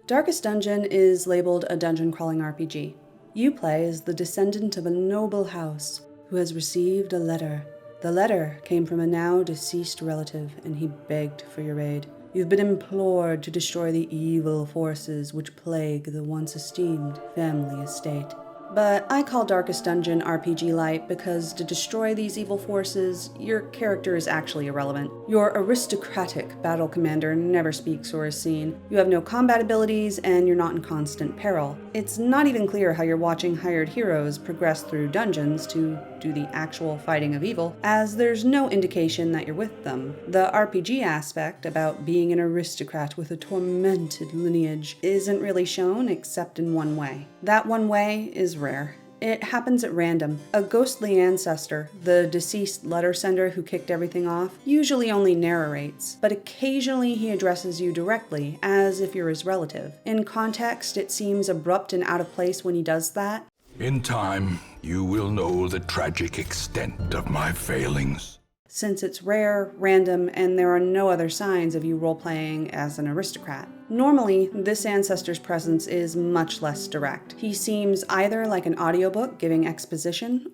Darkest Dungeon is labeled a dungeon crawling RPG. You play as the descendant of a noble house who has received a letter. The letter came from a now deceased relative, and he begged for your aid. You've been implored to destroy the evil forces which plague the once esteemed family estate. But I call Darkest Dungeon RPG Light because to destroy these evil forces, your character is actually irrelevant. Your aristocratic battle commander never speaks or is seen. You have no combat abilities, and you're not in constant peril. It's not even clear how you're watching hired heroes progress through dungeons to do the actual fighting of evil, as there's no indication that you're with them. The RPG aspect about being an aristocrat with a tormented lineage isn't really shown except in one way. That one way is rare. It happens at random. A ghostly ancestor, the deceased letter sender who kicked everything off, usually only narrates, but occasionally he addresses you directly, as if you're his relative. In context, it seems abrupt and out of place when he does that. In time, you will know the tragic extent of my failings. Since it's rare, random, and there are no other signs of you role-playing as an aristocrat. Normally, this ancestor's presence is much less direct. He seems either like an audiobook giving exposition.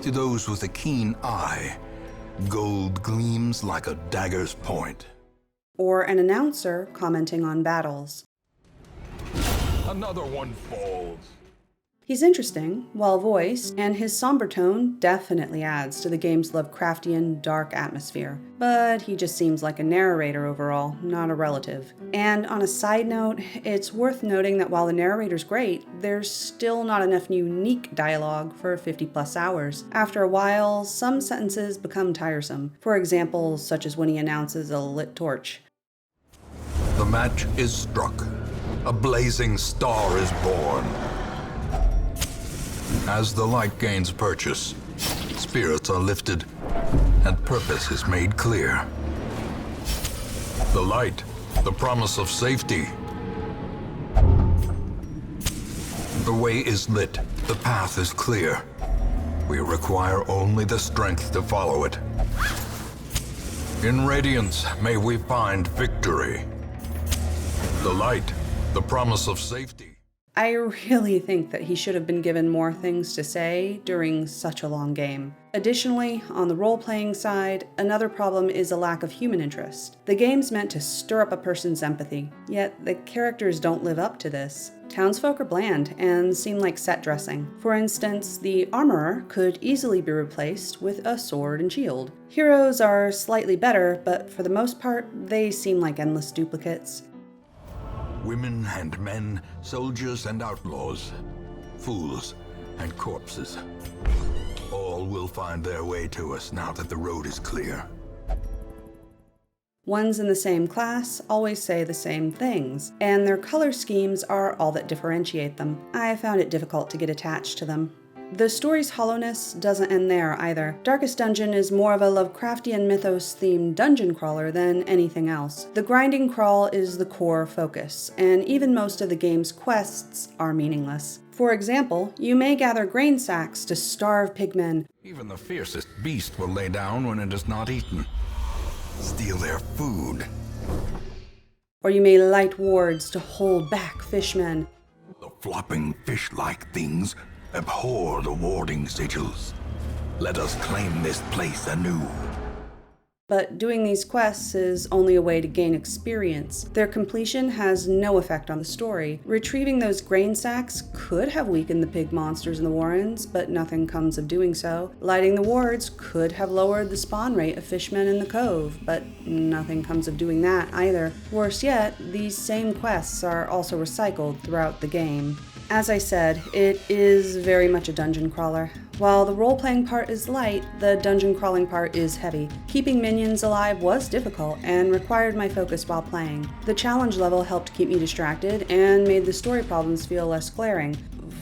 To those with a keen eye, gold gleams like a dagger's point. Or an announcer commenting on battles. Another one falls. He's interesting, well-voiced, and his somber tone definitely adds to the game's Lovecraftian, dark atmosphere. But he just seems like a narrator overall, not a relative. And on a side note, it's worth noting that while the narrator's great, there's still not enough unique dialogue for 50+ hours. After a while, some sentences become tiresome. For example, such as when he announces a lit torch. The match is struck. A blazing star is born. As the light gains purchase, spirits are lifted, and purpose is made clear. The light, the promise of safety. The way is lit, the path is clear. We require only the strength to follow it. In radiance, may we find victory. The light, the promise of safety. I really think that he should have been given more things to say during such a long game. Additionally, on the role-playing side, another problem is a lack of human interest. The game's meant to stir up a person's empathy, yet the characters don't live up to this. Townsfolk are bland and seem like set dressing. For instance, the armorer could easily be replaced with a sword and shield. Heroes are slightly better, but for the most part, they seem like endless duplicates. Women and men, soldiers and outlaws, fools and corpses. All will find their way to us now that the road is clear. Ones in the same class always say the same things, and their color schemes are all that differentiate them. I found it difficult to get attached to them. The story's hollowness doesn't end there either. Darkest Dungeon is more of a Lovecraftian mythos-themed dungeon crawler than anything else. The grinding crawl is the core focus, and even most of the game's quests are meaningless. For example, you may gather grain sacks to starve pigmen. Even the fiercest beast will lay down when it is not eaten. Steal their food. Or you may light wards to hold back fishmen. The flopping fish-like things abhor the warding sigils. Let us claim this place anew. But doing these quests is only a way to gain experience. Their completion has no effect on the story. Retrieving those grain sacks could have weakened the pig monsters in the warrens, but nothing comes of doing so. Lighting the wards could have lowered the spawn rate of fishmen in the cove, but nothing comes of doing that either. Worse yet, these same quests are also recycled throughout the game. As I said, it is very much a dungeon crawler. While the role-playing part is light, the dungeon crawling part is heavy. Keeping minions alive was difficult and required my focus while playing. The challenge level helped keep me distracted and made the story problems feel less glaring.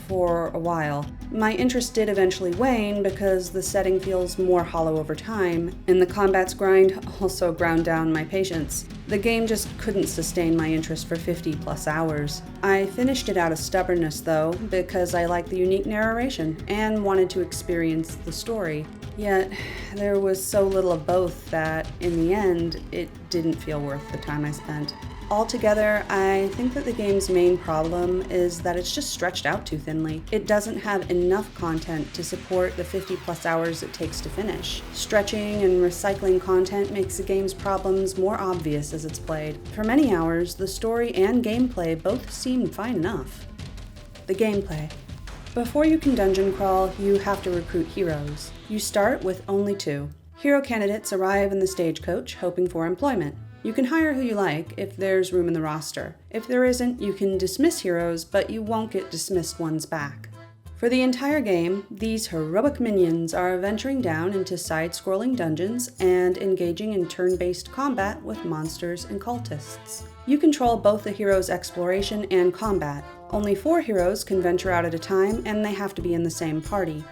For a while. My interest did eventually wane because the setting feels more hollow over time, and the combat's grind also ground down my patience. The game just couldn't sustain my interest for 50+ hours. I finished it out of stubbornness though, because I liked the unique narration and wanted to experience the story. Yet, there was so little of both that, in the end, it didn't feel worth the time I spent. Altogether, I think that the game's main problem is that it's just stretched out too thinly. It doesn't have enough content to support the 50+ hours it takes to finish. Stretching and recycling content makes the game's problems more obvious as it's played. For many hours, the story and gameplay both seemed fine enough. The gameplay. Before you can dungeon crawl, you have to recruit heroes. You start with only 2. Hero candidates arrive in the stagecoach hoping for employment. You can hire who you like if there's room in the roster. If there isn't, you can dismiss heroes, but you won't get dismissed ones back. For the entire game, these heroic minions are venturing down into side-scrolling dungeons and engaging in turn-based combat with monsters and cultists. You control both the hero's exploration and combat. Only 4 heroes can venture out at a time, and they have to be in the same party.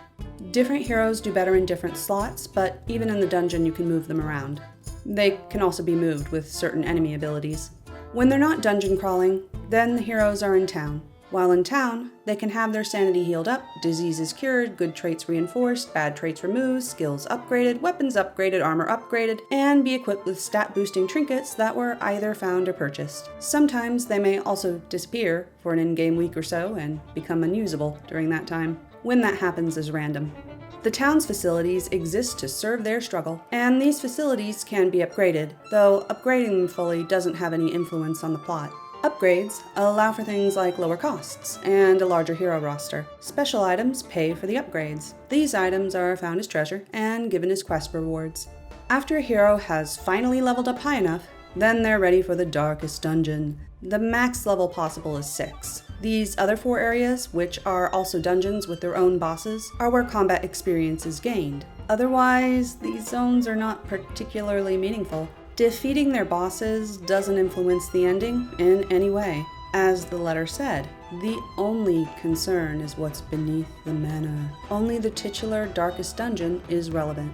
Different heroes do better in different slots, but even in the dungeon you can move them around. They can also be moved with certain enemy abilities. When they're not dungeon crawling, then the heroes are in town. While in town, they can have their sanity healed up, diseases cured, good traits reinforced, bad traits removed, skills upgraded, weapons upgraded, armor upgraded, and be equipped with stat-boosting trinkets that were either found or purchased. Sometimes they may also disappear for an in-game week or so and become unusable during that time. When that happens is random. The town's facilities exist to serve their struggle, and these facilities can be upgraded, though upgrading them fully doesn't have any influence on the plot. Upgrades allow for things like lower costs and a larger hero roster. Special items pay for the upgrades. These items are found as treasure and given as quest rewards. After a hero has finally leveled up high enough, then they're ready for the darkest dungeon. The max level possible is 6. These other 4 areas, which are also dungeons with their own bosses, are where combat experience is gained. Otherwise, these zones are not particularly meaningful. Defeating their bosses doesn't influence the ending in any way. As the letter said, the only concern is what's beneath the manor. Only the titular darkest dungeon is relevant.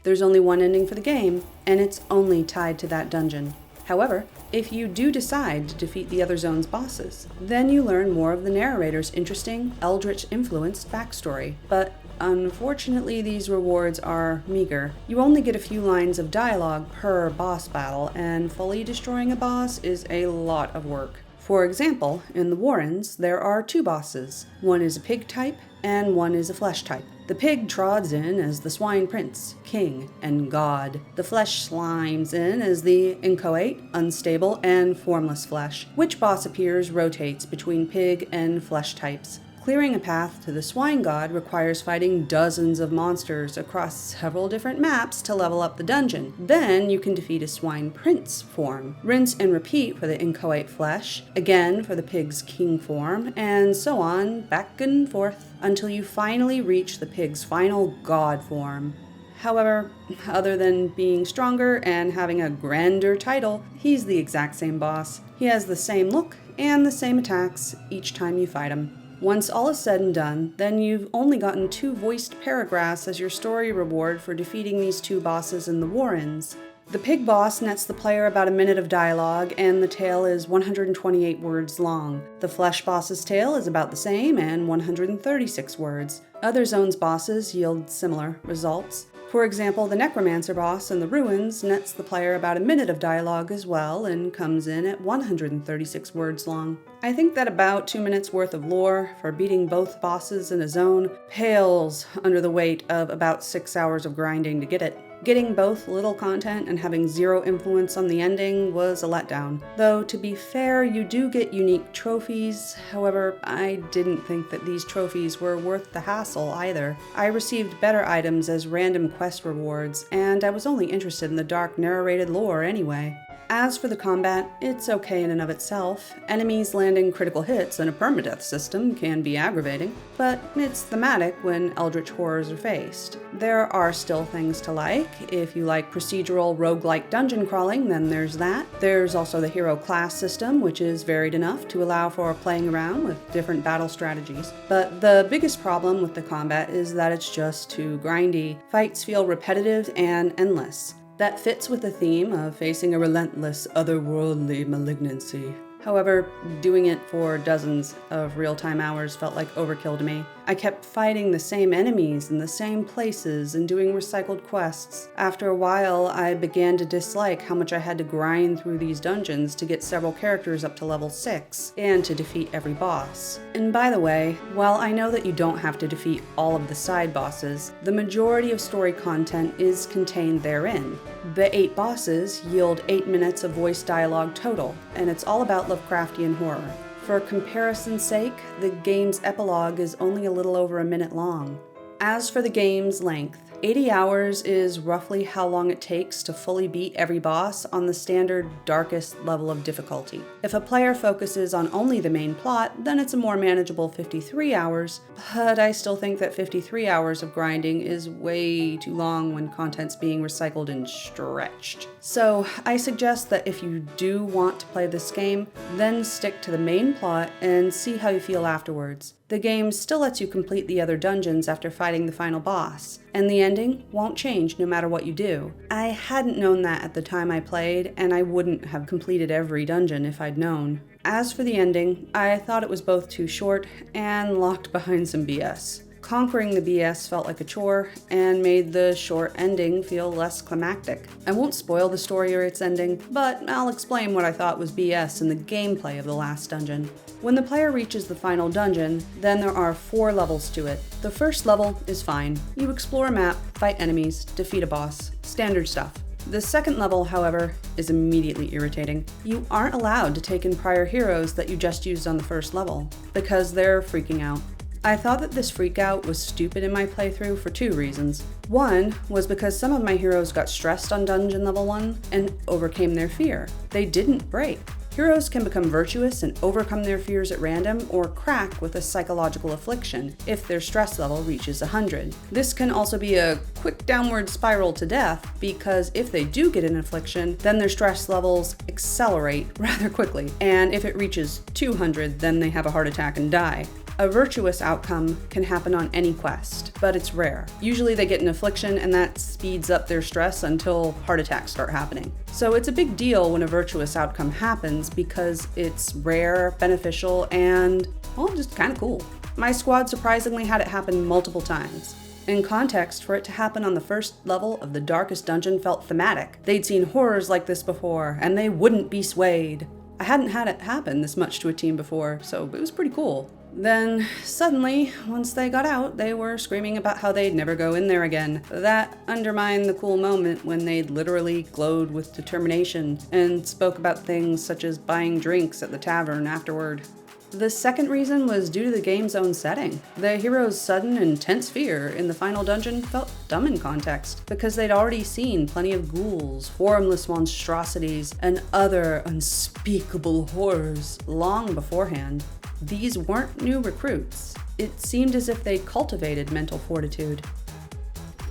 There's only one ending for the game, and it's only tied to that dungeon. However, if you do decide to defeat the other zone's bosses, then you learn more of the narrator's interesting, eldritch-influenced backstory. But unfortunately, these rewards are meager. You only get a few lines of dialogue per boss battle, and fully destroying a boss is a lot of work. For example, in the Warrens, there are 2 bosses. One is a pig type, and one is a flesh type. The pig trods in as the swine prince, king, and god. The flesh slimes in as the inchoate, unstable, and formless flesh. Which boss appears rotates between pig and flesh types. Clearing a path to the swine god requires fighting dozens of monsters across several different maps to level up the dungeon. Then you can defeat a swine prince form. Rinse and repeat for the inchoate flesh, again for the pig's king form, and so on, back and forth, until you finally reach the pig's final god form. However, other than being stronger and having a grander title, he's the exact same boss. He has the same look and the same attacks each time you fight him. Once all is said and done, then you've only gotten 2 voiced paragraphs as your story reward for defeating these 2 bosses in the Warrens. The pig boss nets the player about a minute of dialogue, and the tale is 128 words long. The flesh boss's tale is about the same, and 136 words. Other zones' bosses yield similar results. For example, the necromancer boss in the Ruins nets the player about a minute of dialogue as well, and comes in at 136 words long. I think that about 2 minutes worth of lore for beating both bosses in a zone pales under the weight of about 6 hours of grinding to get it. Getting both little content and having 0 influence on the ending was a letdown. Though, to be fair, you do get unique trophies. However, I didn't think that these trophies were worth the hassle either. I received better items as random quest rewards, and I was only interested in the dark narrated lore anyway. As for the combat, it's okay in and of itself. Enemies landing critical hits and a permadeath system can be aggravating, but it's thematic when eldritch horrors are faced. There are still things to like. If you like procedural roguelike dungeon crawling, then there's that. There's also the hero class system, which is varied enough to allow for playing around with different battle strategies. But the biggest problem with the combat is that it's just too grindy. Fights feel repetitive and endless. That fits with the theme of facing a relentless, otherworldly malignancy. However, doing it for dozens of real-time hours felt like overkill to me. I kept fighting the same enemies in the same places and doing recycled quests. After a while, I began to dislike how much I had to grind through these dungeons to get several characters up to level 6 and to defeat every boss. And by the way, while I know that you don't have to defeat all of the side bosses, the majority of story content is contained therein. The 8 bosses yield 8 minutes of voice dialogue total, and it's all about Lovecraftian horror. For comparison's sake, the game's epilogue is only a little over a minute long. As for the game's length, 80 hours is roughly how long it takes to fully beat every boss on the standard darkest level of difficulty. If a player focuses on only the main plot, then it's a more manageable 53 hours, but I still think that 53 hours of grinding is way too long when content's being recycled and stretched. So I suggest that if you do want to play this game, then stick to the main plot and see how you feel afterwards. The game still lets you complete the other dungeons after fighting the final boss, and the ending won't change no matter what you do. I hadn't known that at the time I played, and I wouldn't have completed every dungeon if I'd known. As for the ending, I thought it was both too short and locked behind some BS. Conquering the BS felt like a chore and made the short ending feel less climactic. I won't spoil the story or its ending, but I'll explain what I thought was BS in the gameplay of the last dungeon. When the player reaches the final dungeon, then there are 4 levels to it. The first level is fine. You explore a map, fight enemies, defeat a boss. Standard stuff. The second level, however, is immediately irritating. You aren't allowed to take in prior heroes that you just used on the first level, because they're freaking out. I thought that this freakout was stupid in my playthrough for 2 reasons. One was because some of my heroes got stressed on dungeon level 1 and overcame their fear. They didn't break. Heroes can become virtuous and overcome their fears at random or crack with a psychological affliction if their stress level reaches 100. This can also be a quick downward spiral to death because if they do get an affliction, then their stress levels accelerate rather quickly, and if it reaches 200, then they have a heart attack and die. A virtuous outcome can happen on any quest, but it's rare. Usually they get an affliction and that speeds up their stress until heart attacks start happening. So it's a big deal when a virtuous outcome happens because it's rare, beneficial, and, well, just kind of cool. My squad surprisingly had it happen multiple times. In context, for it to happen on the first level of the darkest dungeon felt thematic. They'd seen horrors like this before, and they wouldn't be swayed. I hadn't had it happen this much to a team before, so it was pretty cool. Then, suddenly, once they got out, they were screaming about how they'd never go in there again. That undermined the cool moment when they'd literally glowed with determination and spoke about things such as buying drinks at the tavern afterward. The second reason was due to the game's own setting. The hero's sudden, intense fear in the final dungeon felt dumb in context, because they'd already seen plenty of ghouls, formless monstrosities, and other unspeakable horrors long beforehand. These weren't new recruits. It seemed as if they'd cultivated mental fortitude.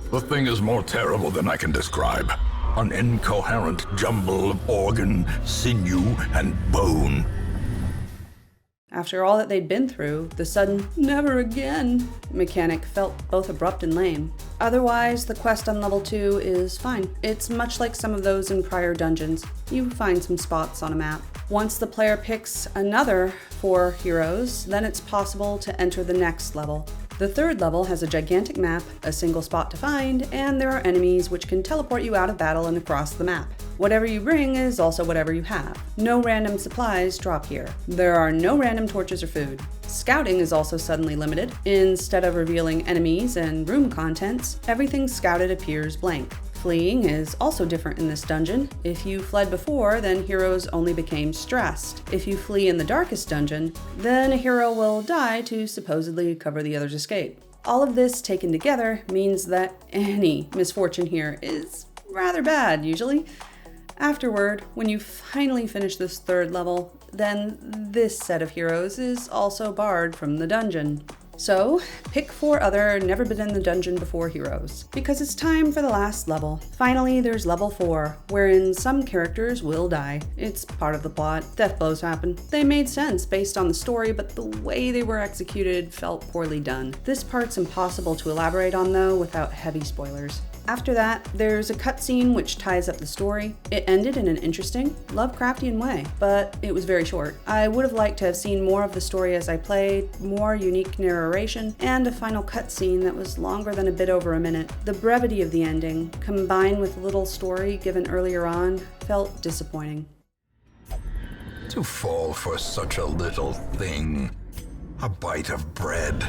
The thing is more terrible than I can describe. An incoherent jumble of organ, sinew, and bone. After all that they'd been through, the sudden "never again" mechanic felt both abrupt and lame. Otherwise, the quest on level 2 is fine. It's much like some of those in prior dungeons. You find some spots on a map. Once the player picks another 4 heroes, then it's possible to enter the next level. The third level has a gigantic map, a single spot to find, and there are enemies which can teleport you out of battle and across the map. Whatever you bring is also whatever you have. No random supplies drop here. There are no random torches or food. Scouting is also suddenly limited. Instead of revealing enemies and room contents, everything scouted appears blank. Fleeing is also different in this dungeon. If you fled before, then heroes only became stressed. If you flee in the darkest dungeon, then a hero will die to supposedly cover the other's escape. All of this taken together means that any misfortune here is rather bad, usually. Afterward, when you finally finish this third level, then this set of heroes is also barred from the dungeon. So, pick 4 other never been in the dungeon before heroes, because it's time for the last level. Finally, there's level 4, wherein some characters will die. It's part of the plot. Death blows happen. They made sense based on the story, but the way they were executed felt poorly done. This part's impossible to elaborate on though without heavy spoilers. After that, there's a cutscene which ties up the story. It ended in an interesting, Lovecraftian way, but it was very short. I would have liked to have seen more of the story as I played, more unique narration, and a final cutscene that was longer than a bit over a minute. The brevity of the ending, combined with little story given earlier on, felt disappointing. To fall for such a little thing. A bite of bread.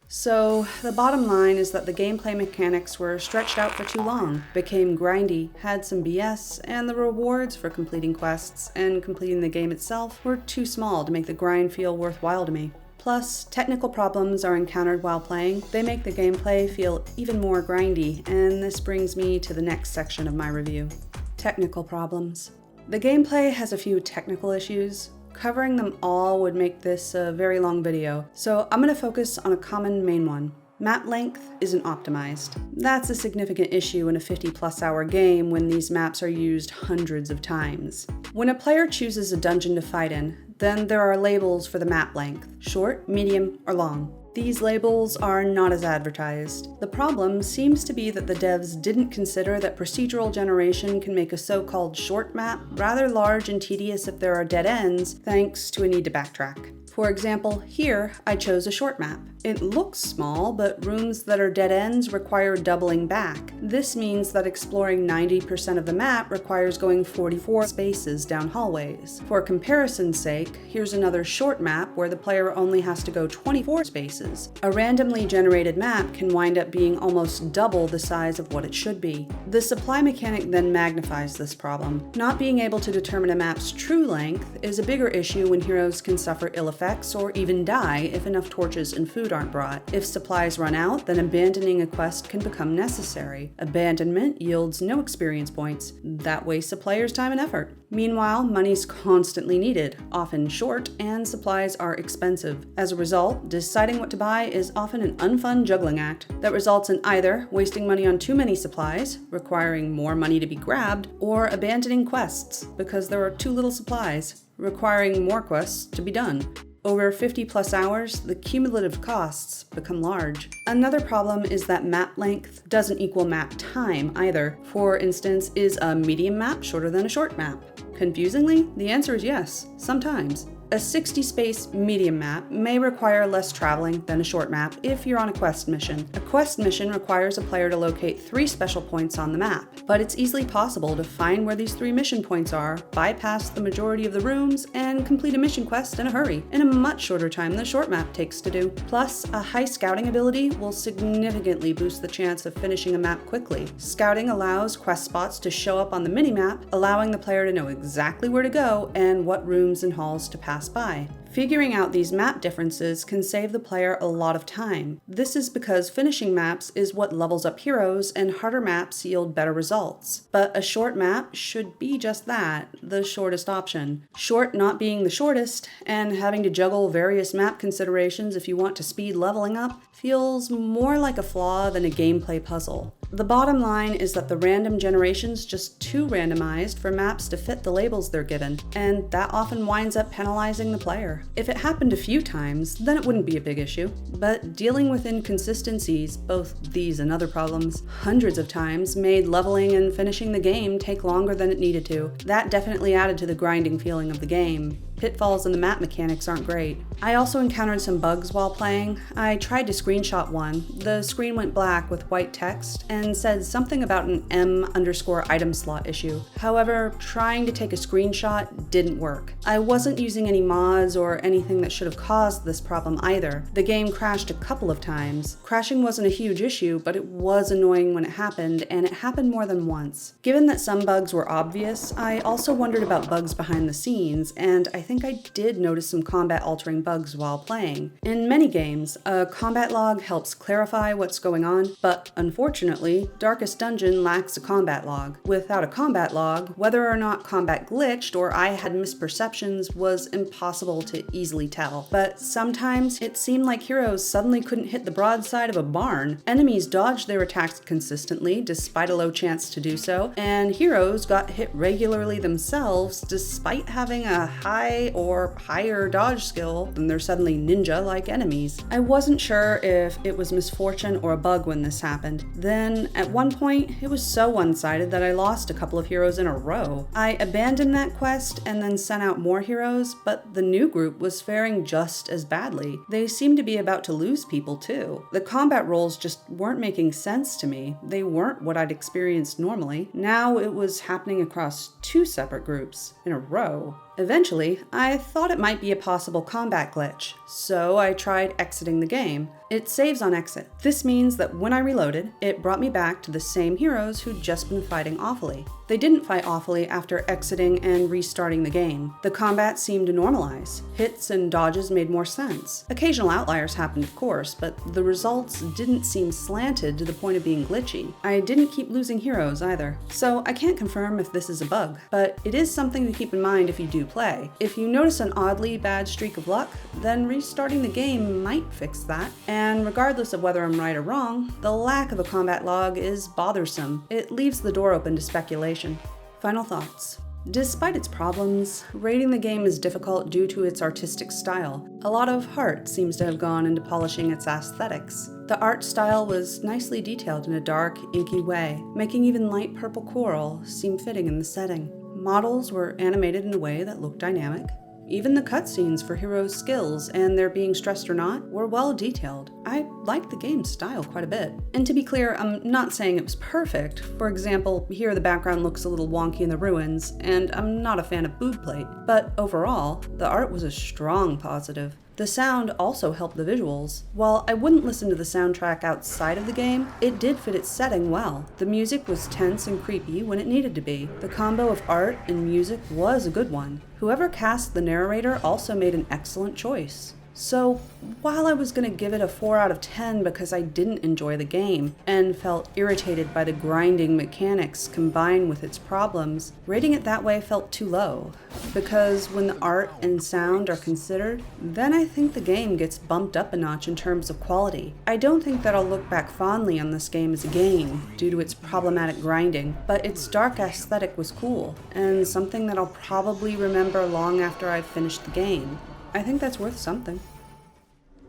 So, the bottom line is that the gameplay mechanics were stretched out for too long, became grindy, had some BS, and the rewards for completing quests and completing the game itself were too small to make the grind feel worthwhile to me. Plus, technical problems are encountered while playing. They make the gameplay feel even more grindy, and this brings me to the next section of my review. Technical problems. The gameplay has a few technical issues. Covering them all would make this a very long video, so I'm going to focus on a common main one. Map length isn't optimized. That's a significant issue in a 50+ hour game when these maps are used hundreds of times. When a player chooses a dungeon to fight in, then there are labels for the map length: short, medium, or long. These labels are not as advertised. The problem seems to be that the devs didn't consider that procedural generation can make a so-called short map rather large and tedious if there are dead ends, thanks to a need to backtrack. For example, here I chose a short map. It looks small, but rooms that are dead ends require doubling back. This means that exploring 90% of the map requires going 44 spaces down hallways. For comparison's sake, here's another short map where the player only has to go 24 spaces. A randomly generated map can wind up being almost double the size of what it should be. The supply mechanic then magnifies this problem. Not being able to determine a map's true length is a bigger issue when heroes can suffer ill effects or even die if enough torches and food aren't brought. If supplies run out, then abandoning a quest can become necessary. Abandonment yields no experience points. That wastes a player's time and effort. Meanwhile, money's constantly needed, often short, and supplies are expensive. As a result, deciding what to buy is often an unfun juggling act that results in either wasting money on too many supplies, requiring more money to be grabbed, or abandoning quests because there are too little supplies, requiring more quests to be done. Over 50+ hours, the cumulative costs become large. Another problem is that map length doesn't equal map time either. For instance, is a medium map shorter than a short map? Confusingly, the answer is yes, sometimes. A 60-space medium map may require less traveling than a short map if you're on a quest mission. A quest mission requires a player to locate 3 special points on the map, but it's easily possible to find where these 3 mission points are, bypass the majority of the rooms, and complete a mission quest in a hurry, in a much shorter time than the short map takes to do. Plus, a high scouting ability will significantly boost the chance of finishing a map quickly. Scouting allows quest spots to show up on the minimap, allowing the player to know exactly where to go and what rooms and halls to pass by. Figuring out these map differences can save the player a lot of time. This is because finishing maps is what levels up heroes, and harder maps yield better results. But a short map should be just that, the shortest option. Short not being the shortest, and having to juggle various map considerations if you want to speed leveling up, feels more like a flaw than a gameplay puzzle. The bottom line is that the random generation's just too randomized for maps to fit the labels they're given, and that often winds up penalizing the player. If it happened a few times, then it wouldn't be a big issue, but dealing with inconsistencies, both these and other problems, hundreds of times made leveling and finishing the game take longer than it needed to. That definitely added to the grinding feeling of the game. Pitfalls in the map mechanics aren't great. I also encountered some bugs while playing. I tried to screenshot one. The screen went black with white text and said something about an M_item slot issue. However, trying to take a screenshot didn't work. I wasn't using any mods or anything that should have caused this problem either. The game crashed a couple of times. Crashing wasn't a huge issue, but it was annoying when it happened, and it happened more than once. Given that some bugs were obvious, I also wondered about bugs behind the scenes, and I think I did notice some combat-altering bugs while playing. In many games, a combat log helps clarify what's going on, but unfortunately, Darkest Dungeon lacks a combat log. Without a combat log, whether or not combat glitched or I had misperceptions was impossible to easily tell. But sometimes it seemed like heroes suddenly couldn't hit the broadside of a barn. Enemies dodged their attacks consistently despite a low chance to do so, and heroes got hit regularly themselves despite having a high melee or higher dodge skill, then they're suddenly ninja-like enemies. I wasn't sure if it was misfortune or a bug when this happened. Then, at one point, it was so one-sided that I lost a couple of heroes in a row. I abandoned that quest and then sent out more heroes, but the new group was faring just as badly. They seemed to be about to lose people too. The combat rolls just weren't making sense to me. They weren't what I'd experienced normally. Now it was happening across 2 separate groups in a row. Eventually, I thought it might be a possible combat glitch, so I tried exiting the game. It saves on exit. This means that when I reloaded, it brought me back to the same heroes who'd just been fighting awfully. They didn't fight awfully after exiting and restarting the game. The combat seemed to normalize. Hits and dodges made more sense. Occasional outliers happened, of course, but the results didn't seem slanted to the point of being glitchy. I didn't keep losing heroes either. So I can't confirm if this is a bug, but it is something to keep in mind if you do play. If you notice an oddly bad streak of luck, then restarting the game might fix that. And regardless of whether I'm right or wrong, the lack of a combat log is bothersome. It leaves the door open to speculation. Final thoughts. Despite its problems, rating the game is difficult due to its artistic style. A lot of heart seems to have gone into polishing its aesthetics. The art style was nicely detailed in a dark, inky way, making even light purple coral seem fitting in the setting. Models were animated in a way that looked dynamic. Even the cutscenes for heroes' skills and their being stressed or not were well detailed. I liked the game's style quite a bit. And to be clear, I'm not saying it was perfect. For example, here the background looks a little wonky in the ruins, and I'm not a fan of boob plate. But overall, the art was a strong positive. The sound also helped the visuals. While I wouldn't listen to the soundtrack outside of the game, it did fit its setting well. The music was tense and creepy when it needed to be. The combo of art and music was a good one. Whoever cast the narrator also made an excellent choice. So, while I was going to give it a 4 out of 10 because I didn't enjoy the game and felt irritated by the grinding mechanics combined with its problems, rating it that way felt too low. Because when the art and sound are considered, then I think the game gets bumped up a notch in terms of quality. I don't think that I'll look back fondly on this game as a game due to its problematic grinding, but its dark aesthetic was cool and something that I'll probably remember long after I've finished the game. I think that's worth something.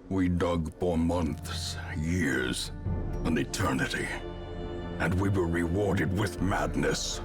We dug for months, years, an eternity, and we were rewarded with madness.